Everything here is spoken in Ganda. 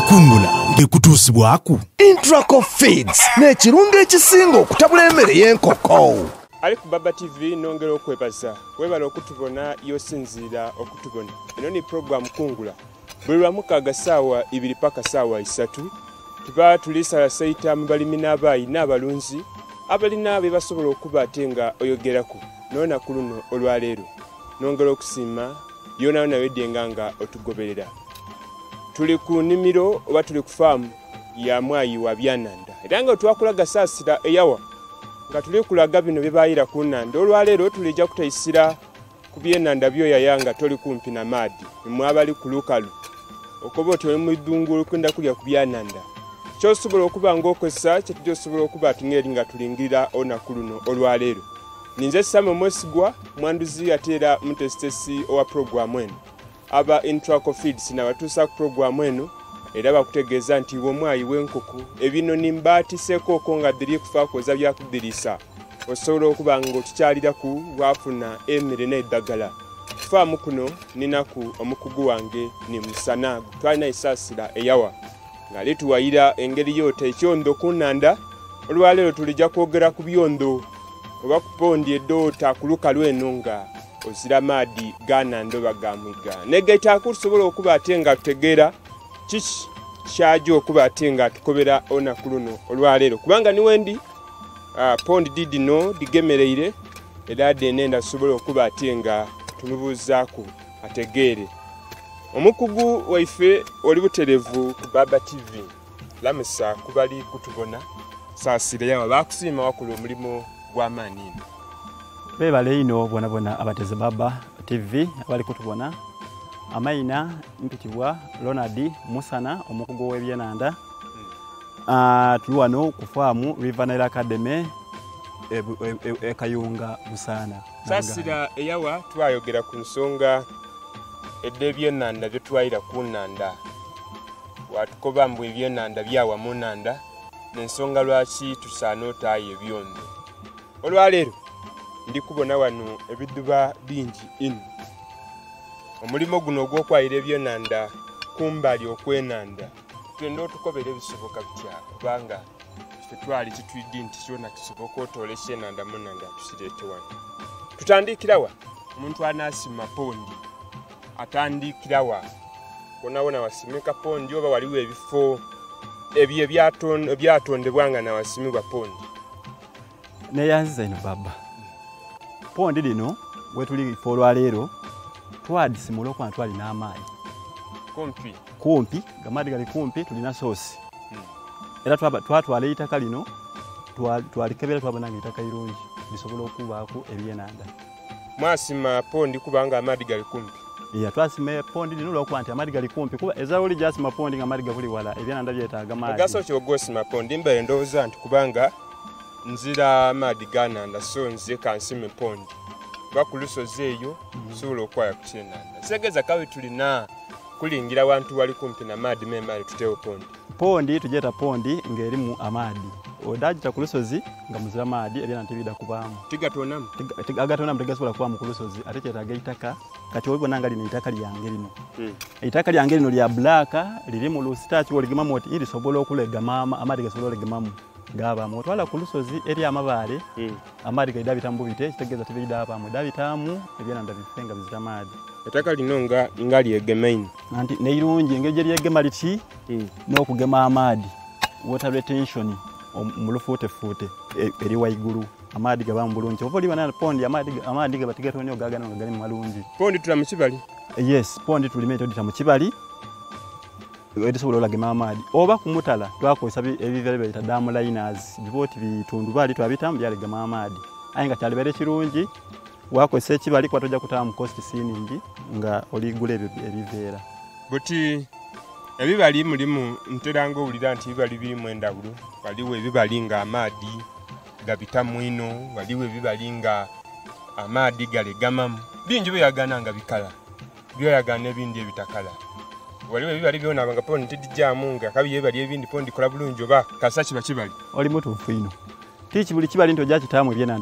kungula ngekutusibwaku Intraco Feeds n'ekirungo ekisinga okutabula emmere y'enkoko. Ali ku Baba TV nongera okwebaza webala okutubona yosinzira okutubona. Eno ni program kungula buli lwamukaaga ssaawa 2 paka ssaawa 3 tuba tulisala saita mu balimi n'abayi n'abalunzi abalina be basobola okuba ate nga oyogerako nona ku luno olwaleero nongera okusiima yona weddenga nga otugoberera. Tuli ku nimiro oba tuli ku faamu ya Mwayi wa Byananda era nga twakulaga saasira eyawa nga tuli kulaga bino bibayira ku Nanda. Olwaleero tulijja kutayisira ku byenanda byoya yanga toli kumpi na maadi mwabali ku lukalu okuba oti oli mu ddungulu kwenda kulya ku Byananda kyosobola okuba ng'okozesa kyetujja okuba tungeri nga tulingirira olunaku luno olwaleero. Ninze Samuel Mwesigwa mwanduzi ate era mutesitesi owa programu eno aba Intraco Feeds n'abatuusa ku programu eno era bakutegeeza nti Mwayi w'enkoko ebinoni mbaatiseeko nga biri kufa koza byakudirisa osobola okuba ng'otukyaliraku bwafuna emmere n'eddagala. Kufaamu kuno ninaku omukugu wange ni Musana twalina esaasira eyawa nga lituwayira engeri yoota ekyondo ku Nanda. Olwaleero tulijja kwogera ku byondo oba ku pondi eddoota ku lukalu eno nga ozira maadi ga Nanda oba ga Mwiga negaitaako tusobola okuba ate nga tutegeera kiki kyajo okuba ate nga tukobera olunaku luno olwaleero kubanga niwendi pondi didino digemereire era denenda tusobola okuba ate nga tumubuuzaako ategeere. Omukugu waife oli buterevu ku Baba TV lamusa kubali kutubona saasire yawa bakusiima wakula omulimu gw'amaanyi. Bebale ino bona abateze Baba TV abali kutubona amaina mpitibwa Ronald Musana omukugu w'ebyenanda. Tuli wano ku faamu River Nile Academy Kayunga Busana. Saasira eyawa twayogera ku nsonga eby'ebyenanda bye twayira ku Nanda watukoba mbu ebyenanda byawa mu Nanda n'ensonga lwaki tusaana otaayo ebyondo. Olwaleero ndi kubona wano ebidduba bingi ino omulimo guno ogw'okwayira ebyenanda kumbali okwenanda tugenda otukobera ebisoboka bitya kubanga twali kitwidde nti kyona kisoboka otoola ekyenanda mu Nanda tukireete wano. Tutandikirawa omuntu anaasima pondi atandikirawa wona wasimika pondi oba waliwo ebifo ebyo ebyatondebwa nga nawasimibwa pondi. Neyanziza ino Baba pondi lino wetuli ifo olwaleero twadisimula okuba twalina amaanyi kumpi gamaadi gali kumpi tulina soosi era twatwala eitaka lino twalikebera twabona nga eitaka irungi lisobola okubaako ebyenanda. Mwasima pondi kubanga amaadi gali kumpi? Iya twasima pondi lino olwokuba nti amaadi gali kumpi kuba ezaawoli gyasima pondi nga amaadi gabuli wala ebyenanda byetaaga maadi. Ogaso ki ogwosima pondi? Mbeere ndowooza nti kubanga nzira amaadi ga Nanda so nze kansime pondi kuba ku lusozi eyo nsobola okwaya ku kyenanda. Segeza kawe tulina kulingira wantu wali kumpi na maadi memali tuteewo pondi tugyeta pondi ng'erimu amaadi odagita ku lusozi nga muzira maadi ebyenanda tebida kubaamu agatonamu tegasobola kubaamu ku lusozi ate kyetaaga eitaka. Kati olibona nga lino eitaka lyange lino eitaka lyange lino lya blaaka liri mu lusitaaki oligemamu oti irisobola okulegama amaadi gasobola olegemamu gabaamu otwala ku lusozi eri amabaale amaadi gaida bitamu bubite kitegeeza tebida abaamu dabitamu ebyenanda bife nga bizira maadi. Ettaka lino nga lyegema ino anti neirungi engeri gye lyegema liti n'okugema amaadi water retention mu lufuutefuute eri waigulu amaadi gabaamu bulungi oba olibona pondi amaadi gabatigatonyo gagano nga gali mu malungi. Pondi tula mu kibali? Yes pondi tulime todita mu kibali edisobola olagema amaadi oba ku mutala twakozesa ebivere biyita dam liners bibooti bitundubaali twabitamu byalegema amaadi aye nga kyalibeere kirungi wakozesa ekibali kuba tojja kutaamu cost siningi nga oligula ebyo ebiveera. Buti ebibali mulimu nteranga owulira nti ebibali birimu endawulo. Waliwo ebibali nga amaadi gabitamu ino waliwo ebibali nga amaadi galegamamu bingi byeyagana nga bikala byoyagana ebindi ebitakala. Waliwo ebibali byona nga pondi tedijjaamu nga kabi ebibali ebindi pondi kola bulungi oba kasa kiba kibali. Oli mutuufu ino tiki buli kibali nti ojja kitaamu ebyenanda